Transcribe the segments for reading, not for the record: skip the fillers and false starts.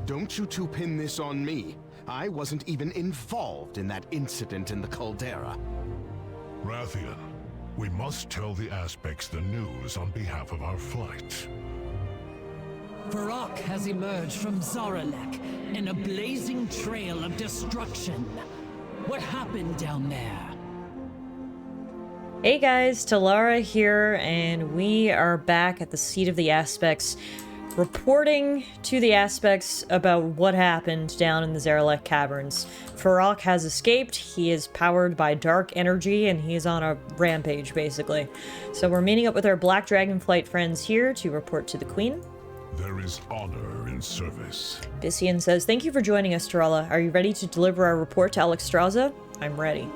Don't you two pin this on me. I wasn't even involved in that incident in the caldera. Rathian, we must tell the Aspects the news on behalf of our flight. Varrock has emerged from Zaralek in a blazing trail of destruction. What happened down there? Hey guys, Tallara here, and we are back at the seat of the Aspects, reporting to the Aspects about what happened down in the Zaralek Caverns. Varrock has escaped, he is powered by dark energy, and he is on a rampage, basically. So we're meeting up with our Black Dragonflight friends here to report to the Queen. There is honor in service. Bissian says, "Thank you for joining us, Tarala. Are you ready to deliver our report to Alexstrasza?" I'm ready.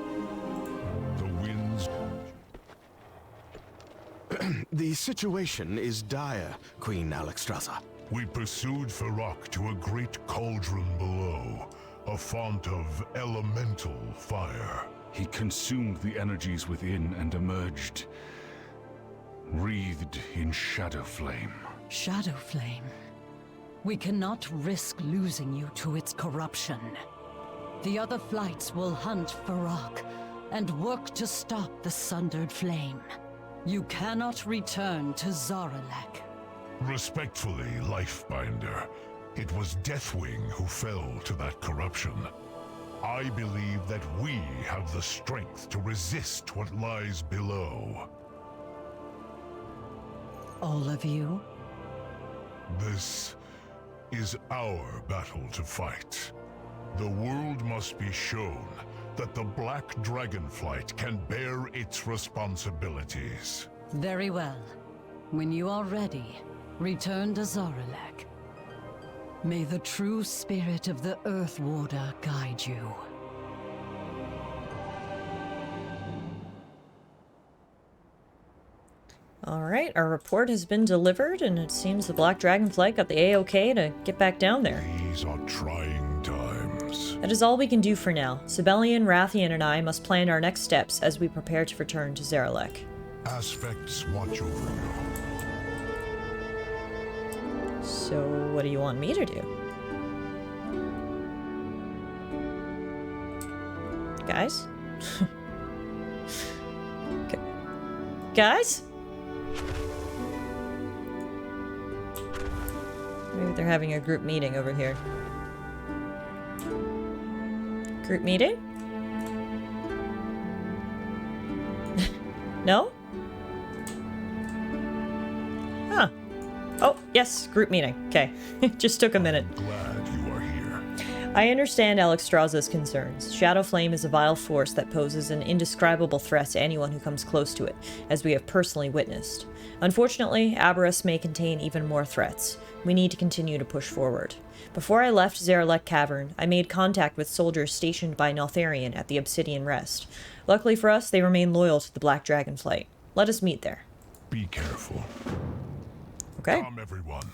The situation is dire, Queen Alexstrasza. We pursued Varrock to a great cauldron below, a font of elemental fire. He consumed the energies within and emerged, wreathed in shadow flame. Shadowflame. We cannot risk losing you to its corruption. The other flights will hunt Varrock and work to stop the sundered flame. You cannot return to Zaralek. Respectfully, Lifebinder, it was Deathwing who fell to that corruption. I believe that we have the strength to resist what lies below. All of you? This is our battle to fight. The world must be shown that the Black Dragonflight can bear its responsibilities. Very well. When you are ready, return to Zaralek. May the true spirit of the Earth Warder guide you. Alright, our report has been delivered, and it seems the Black Dragonflight got the A-OK to get back down there. These are trying times. That is all we can do for now. Sibelian, Rathian, and I must plan our next steps as we prepare to return to Zaralek. Aspects watch over you. So, what do you want me to do? Guys? Guys? Maybe they're having a group meeting over here. Group meeting? No? Huh. Oh, yes, group meeting. Okay. Just took a minute. Glad you are here. I understand Alexstrasza's concerns. Shadow Flame is a vile force that poses an indescribable threat to anyone who comes close to it, as we have personally witnessed. Unfortunately, Aberrus may contain even more threats. We need to continue to push forward. Before I left Zaralek Cavern, I made contact with soldiers stationed by Neltharion at the Obsidian Rest. Luckily for us, they remain loyal to the Black Dragonflight. Let us meet there. Be careful. Okay. Come, everyone.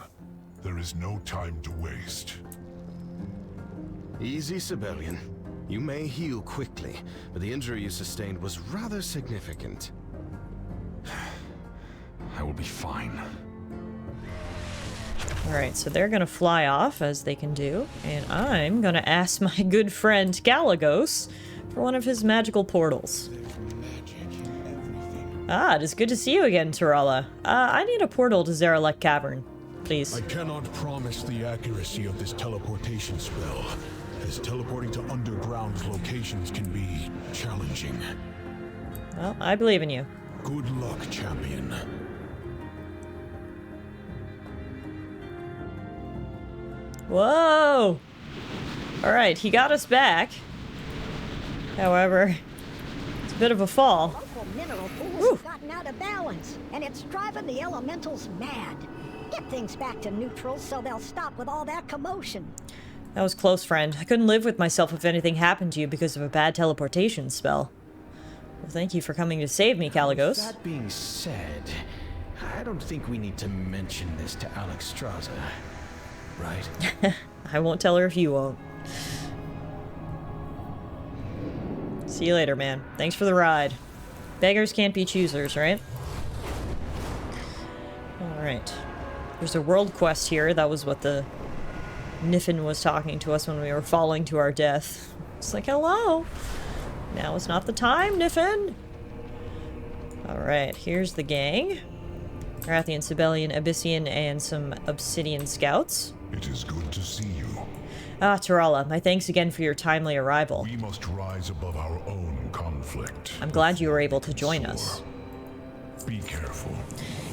There is no time to waste. Easy, Sibelian. You may heal quickly, but the injury you sustained was rather significant. I will be fine. Alright, so they're gonna fly off, as they can do, and I'm gonna ask my good friend Galagos for one of his magical portals. Ah, it is good to see you again, Tarala. I need a portal to Zaralek Cavern, please. I cannot promise the accuracy of this teleportation spell, as teleporting to underground locations can be challenging. Well, I believe in you. Good luck, champion. Whoa! Alright, he got us back. However, it's a bit of a fall. Local mineral pools have gotten out of balance, and it's driving the elementals mad. Get things back to neutral so they'll stop with all that commotion. That was close, friend. I couldn't live with myself if anything happened to you because of a bad teleportation spell. Well, thank you for coming to save me, Galagos. That being said, I don't think we need to mention this to Alexstrasza, right? I won't tell her if you won't. See you later, man. Thanks for the ride. Beggars can't be choosers, right? Alright. There's a world quest here. That was what the Niffin was talking to us when we were falling to our death. It's like, hello! Now is not the time, Niffin! Alright, here's the gang. Rathian, Sibelian, Abyssian, and some Obsidian scouts. It is good to see you. Ah, Tallara, my thanks again for your timely arrival. We must rise above our own conflict. I'm glad you were able to join us. Be careful.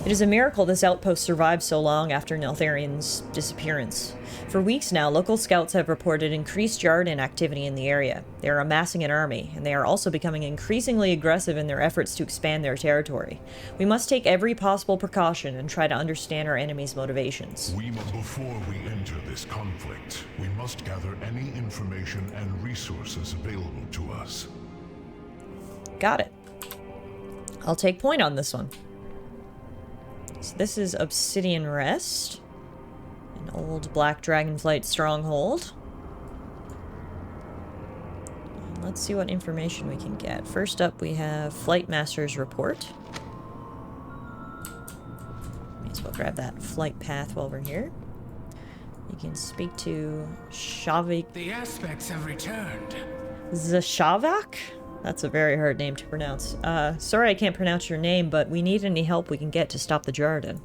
It is a miracle this outpost survived so long after Neltharian's disappearance. For weeks now, local scouts have reported increased Jarden activity in the area. They are amassing an army, and they are also becoming increasingly aggressive in their efforts to expand their territory. We must take every possible precaution and try to understand our enemy's motivations. Before we enter this conflict, we must gather any information and resources available to us. Got it. I'll take point on this one. So this is Obsidian Rest. An old black Dragonflight stronghold. And let's see what information we can get. First up, we have Flight Master's report. May as well grab that flight path while we're here. You can speak to Shavik. The aspects have returned. Zashavak? That's a very hard name to pronounce. Sorry I can't pronounce your name, but we need any help we can get to stop the Jarden.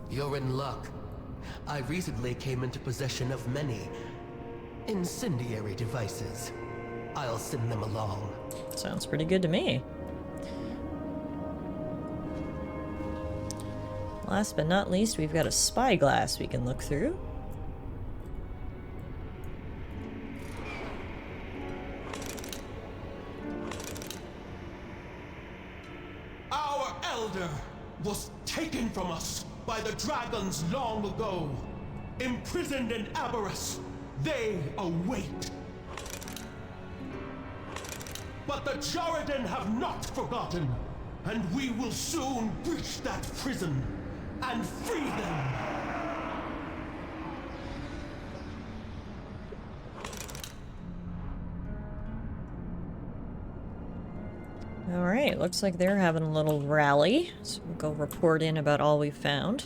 You're in luck. I recently came into possession of many incendiary devices. I'll send them along. Sounds pretty good to me. Last but not least, we've got a spyglass we can look through. Our elder was taken from us by the dragons long ago. Imprisoned in Aberrus, they await. But the Jarden have not forgotten, and we will soon breach that prison and free them. Alright, looks like they're having a little rally, so we'll go report in about all we've found.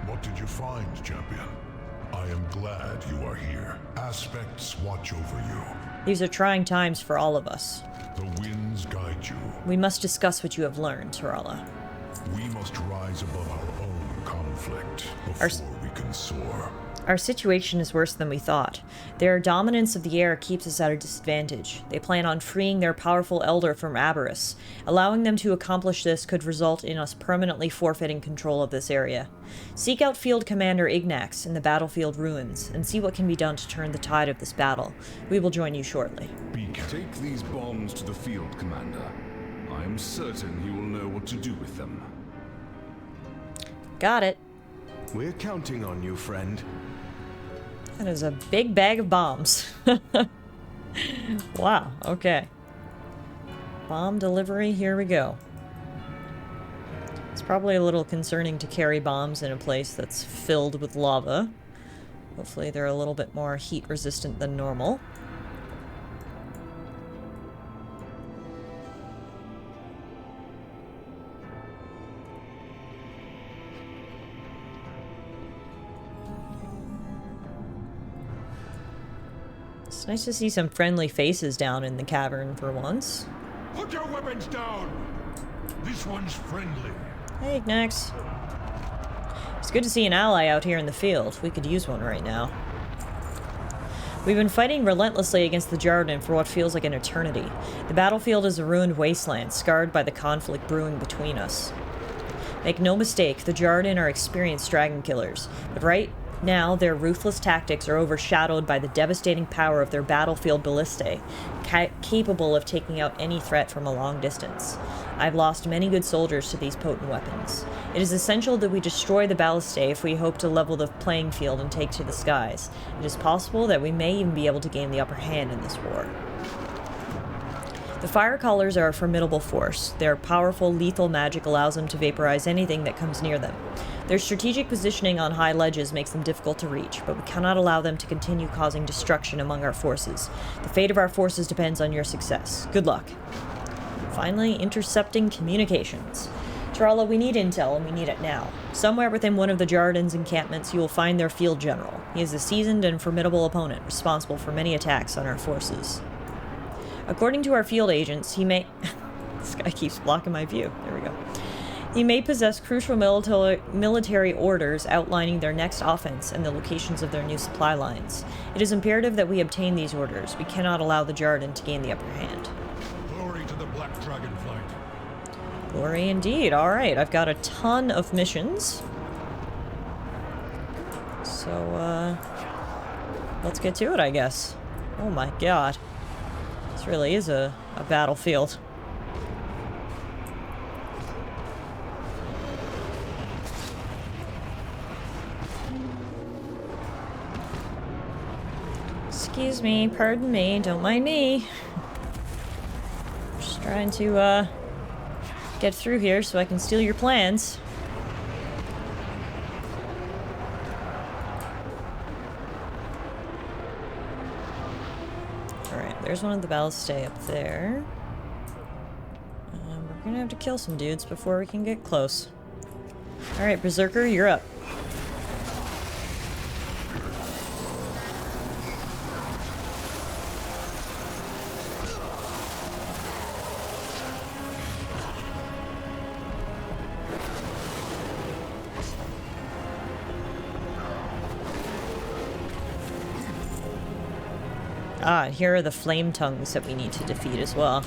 What did you find, champion? I am glad you are here. Aspects watch over you. These are trying times for all of us. The winds guide you. We must discuss what you have learned, Tallara. We must rise above our own conflict before we can soar. Our situation is worse than we thought. Their dominance of the air keeps us at a disadvantage. They plan on freeing their powerful elder from Aberrus. Allowing them to accomplish this could result in us permanently forfeiting control of this area. Seek out Field Commander Ignax in the battlefield ruins, and see what can be done to turn the tide of this battle. We will join you shortly. Take these bombs to the field, Commander. I am certain he will know what to do with them. Got it. We're counting on you, friend. That is a big bag of bombs. Wow, okay. Bomb delivery, here we go. It's probably a little concerning to carry bombs in a place that's filled with lava. Hopefully they're a little bit more heat resistant than normal. It's nice to see some friendly faces down in the cavern for once. Put your weapons down! This one's friendly. Hey, Ignax. It's good to see an ally out here in the field. We could use one right now. We've been fighting relentlessly against the Jarden for what feels like an eternity. The battlefield is a ruined wasteland, scarred by the conflict brewing between us. Make no mistake, the Jarden are experienced dragon killers, but right now their ruthless tactics are overshadowed by the devastating power of their battlefield ballistae, capable of taking out any threat from a long distance. I've lost many good soldiers to these potent weapons. It is essential that we destroy the ballistae if we hope to level the playing field and take to the skies. It is possible that we may even be able to gain the upper hand in this war. The Fire Callers are a formidable force. Their powerful, lethal magic allows them to vaporize anything that comes near them. Their strategic positioning on high ledges makes them difficult to reach, but we cannot allow them to continue causing destruction among our forces. The fate of our forces depends on your success. Good luck. Finally, intercepting communications. Tallara, we need intel, and we need it now. Somewhere within one of the Jarden's encampments, you will find their field general. He is a seasoned and formidable opponent, responsible for many attacks on our forces. According to our field agents, he may... This guy keeps blocking my view. There we go. He may possess crucial military orders outlining their next offense and the locations of their new supply lines. It is imperative that we obtain these orders. We cannot allow the Jarden to gain the upper hand. Glory to the Black Dragonflight. Glory indeed. Alright, I've got a ton of missions. So, let's get to it, I guess. Oh my god. This really is a battlefield. Excuse me, pardon me, don't mind me. Just trying to, get through here so I can steal your plans. Alright, there's one of the ballistae up there. We're gonna have to kill some dudes before we can get close. Alright, Berserker, you're up. Ah, here are the flame tongues that we need to defeat as well.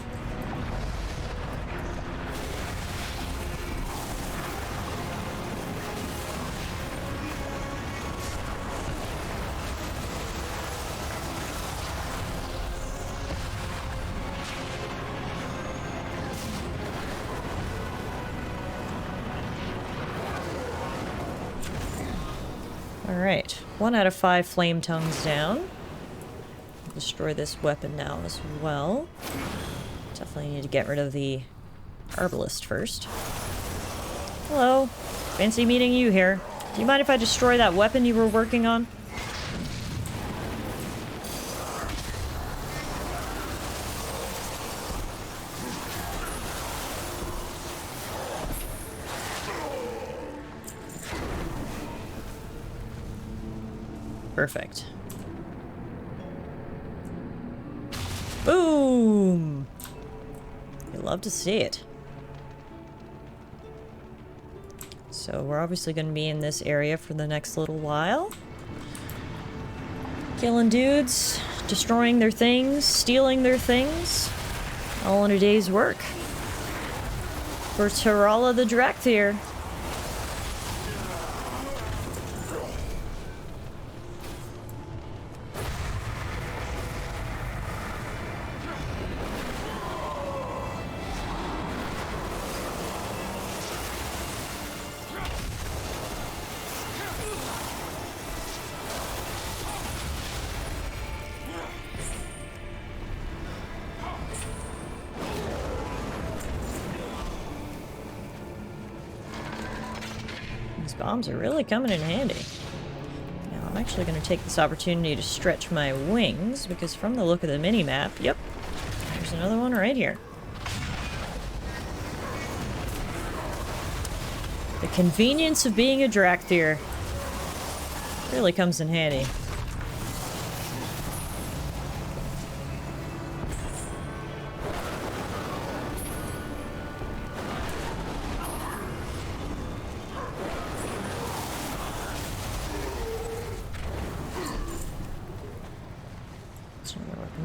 Alright, 1 out of 5 flame tongues down. Destroy this weapon now as well. Definitely need to get rid of the Arbalist first. Hello. Fancy meeting you here. Do you mind if I destroy that weapon you were working on? Perfect. Boom! You love to see it. So we're obviously going to be in this area for the next little while. Killing dudes, destroying their things, stealing their things. All in a day's work. For Tallara the Drakthir. Bombs are really coming in handy. Now, I'm actually going to take this opportunity to stretch my wings, because from the look of the mini-map, yep, there's another one right here. The convenience of being a Drakthir really comes in handy.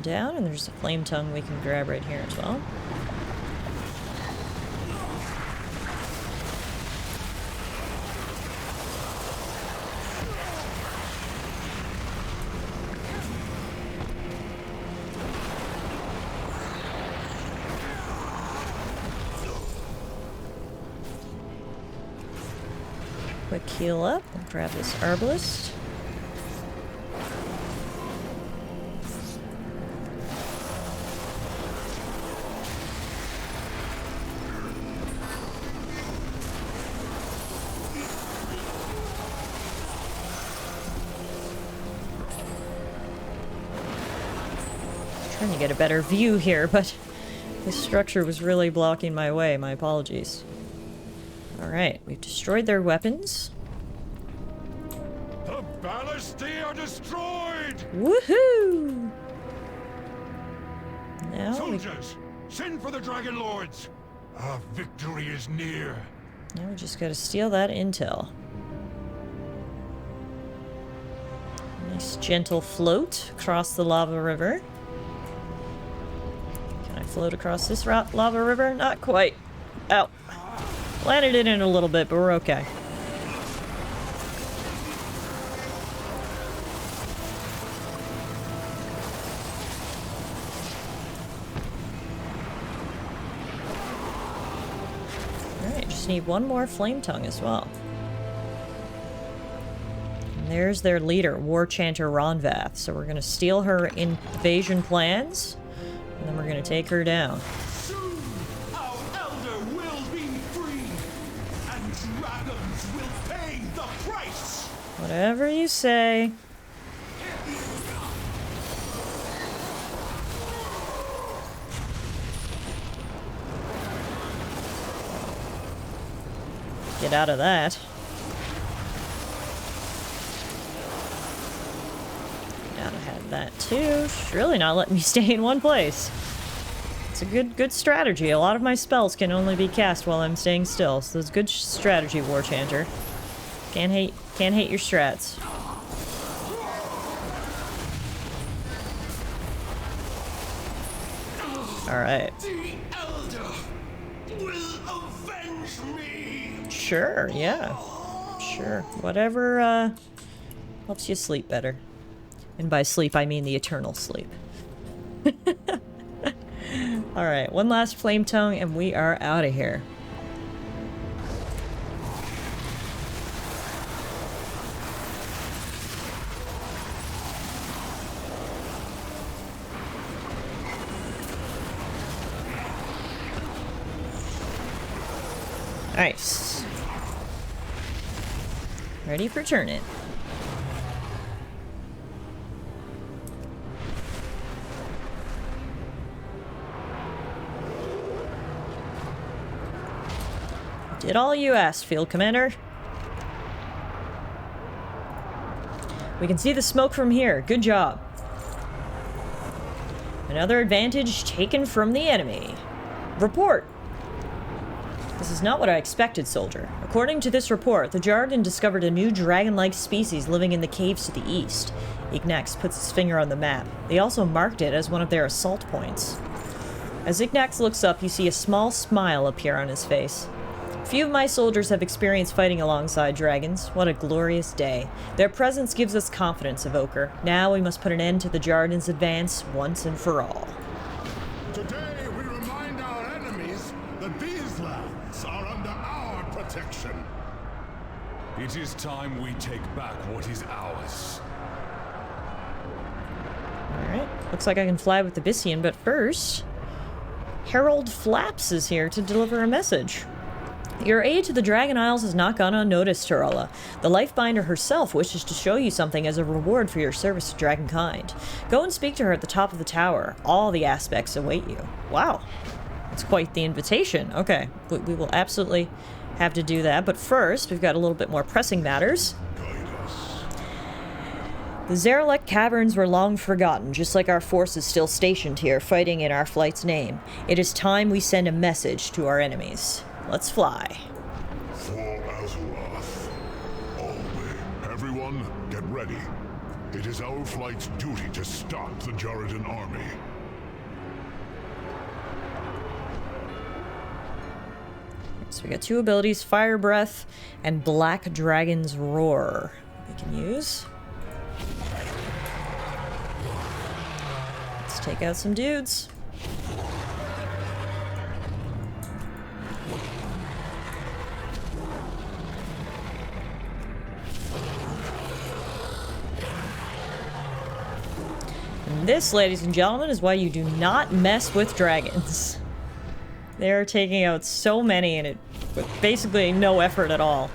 Down, and there's a flame tongue we can grab right here as well. Quick heal up, we'll grab this Arbalist. Trying to get a better view here, but this structure was really blocking my way. My apologies. Alright, we've destroyed their weapons. The ballistae are destroyed! Woohoo! Now Soldiers, send for the Dragon Lords! Our victory is near. Now we just gotta steal that intel. Nice gentle float across the lava river. Can I float across this lava river? Not quite. Ow. Landed it in a little bit, but we're okay. Alright, just need one more flame tongue as well. And there's their leader, War Chanter Ronvath. So we're gonna steal her invasion plans, and then we're gonna take her down. Soon, our elder will be free, and dragons will pay the price. Whatever you say. Get out of that. Gotta have that too. She's really not letting me stay in one place. It's a good strategy. A lot of my spells can only be cast while I'm staying still, so it's good strategy, War Chanter. Can't hate your strats. Alright. The elder will avenge me. Sure, yeah. Sure. Whatever, helps you sleep better. And by sleep, I mean the eternal sleep. Alright, one last flame tongue, and we are out of here. Nice. Ready for turn-in. Did all you asked, Field Commander. We can see the smoke from here. Good job. Another advantage taken from the enemy. Report. This is not what I expected, soldier. According to this report, the Jarden discovered a new dragon-like species living in the caves to the east. Ignax puts his finger on the map. They also marked it as one of their assault points. As Ignax looks up, you see a small smile appear on his face. Few of my soldiers have experienced fighting alongside dragons. What a glorious day. Their presence gives us confidence, Evoker. Now we must put an end to the Jarden's advance once and for all. Today we remind our enemies that these lands are under our protection. It is time we take back what is ours. Alright, looks like I can fly with the Byssian, but first, Herald Flaps is here to deliver a message. Your aid to the Dragon Isles has not gone unnoticed, Tallara. The Lifebinder herself wishes to show you something as a reward for your service to Dragonkind. Go and speak to her at the top of the tower. All the aspects await you. Wow. That's quite the invitation. Okay, we will absolutely have to do that, but first, we've got a little bit more pressing matters. The Zarelek Caverns were long forgotten, just like our forces still stationed here, fighting in our flight's name. It is time we send a message to our enemies. Let's fly. For Azeroth. Always. Everyone, get ready. It is our flight's duty to stop the Jarden army. So we got two abilities, Fire Breath and Black Dragon's Roar. We can use. Let's take out some dudes. And this, ladies and gentlemen, is why you do not mess with dragons. They're taking out so many and it with basically no effort at all.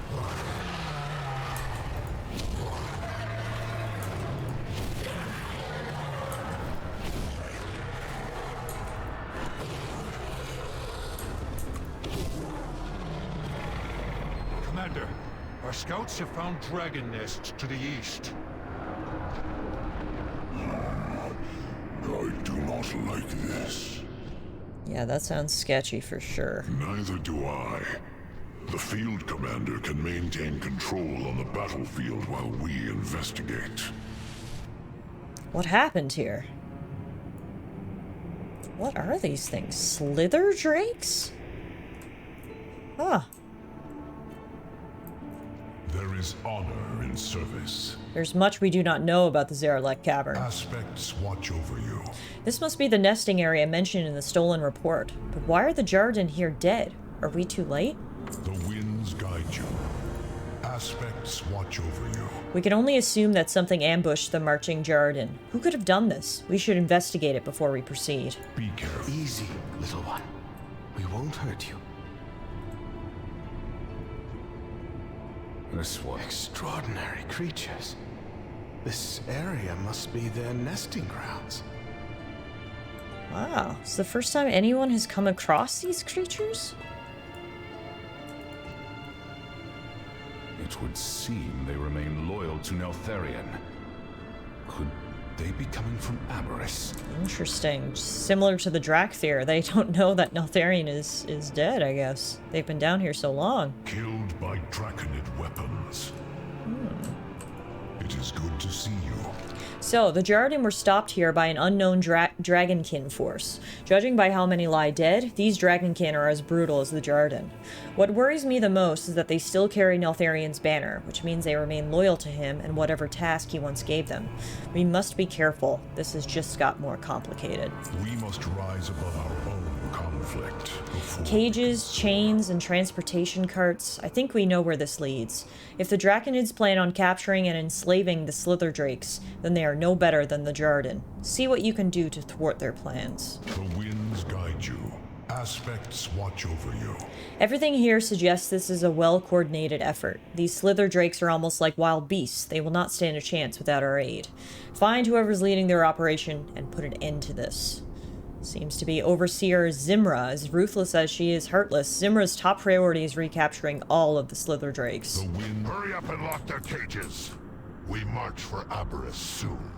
scouts have found dragon nests to the east. I do not like this. Yeah, that sounds sketchy for sure. Neither do I. The field commander can maintain control on the battlefield while we investigate. What happened here? What are these things? Slither drakes? Huh. There is honor in service. There's much we do not know about the Zaralek Cavern. Aspects watch over you. This must be the nesting area mentioned in the stolen report. But why are the Jarden here dead? Are we too late? The winds guide you. Aspects watch over you. We can only assume that something ambushed the marching Jarden. Who could have done this? We should investigate it before we proceed. Be careful. Easy, little one. We won't hurt you. This one. Extraordinary creatures. This area must be their nesting grounds. Wow, it's the first time anyone has come across these creatures? It would seem they remain loyal to Neltharion. Could they be coming from Aberys? Interesting. Similar to the Drakthir, they don't know that Neltharion is dead, I guess. They've been down here so long. Killed by draconid weapons. It is good to see you. So, the Jarden were stopped here by an unknown Dragonkin force. Judging by how many lie dead, these Dragonkin are as brutal as the Jarden. What worries me the most is that they still carry Neltharion's banner, which means they remain loyal to him and whatever task he once gave them. We must be careful. This has just got more complicated. We must rise above our own conflict. Cages, chains, and transportation carts. I think we know where this leads. If the Draconids plan on capturing and enslaving the Slither Drakes, then they are no better than the Jarden. See what you can do to thwart their plans. The winds guide you. Aspects watch over you. Everything here suggests this is a well-coordinated effort. These Slither Drakes are almost like wild beasts. They will not stand a chance without our aid. Find whoever's leading their operation and put an end to this. Seems to be Overseer Zimra. As ruthless as she is heartless, Zimra's top priority is recapturing all of the Slither Drakes. The wind. Hurry up and lock their cages. We march for Aberys soon.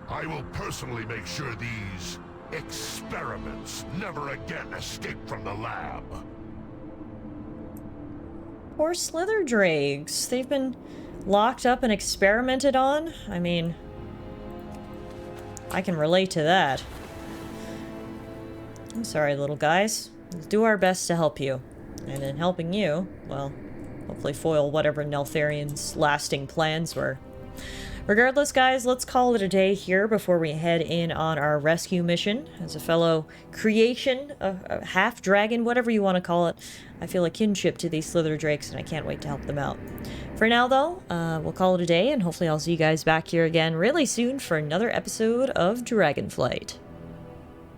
I will personally make sure these experiments never again escape from the lab. Poor Slither Drakes. They've been locked up and experimented on. I mean, I can relate to that. I'm sorry, little guys. We'll do our best to help you. And in helping you, well, hopefully foil whatever Neltharion's lasting plans were. Regardless, guys, let's call it a day here before we head in on our rescue mission. As a fellow creation, a half-dragon, whatever you want to call it, I feel a kinship to these Slither Drakes, and I can't wait to help them out. For now, though, we'll call it a day, and hopefully I'll see you guys back here again really soon for another episode of Dragonflight.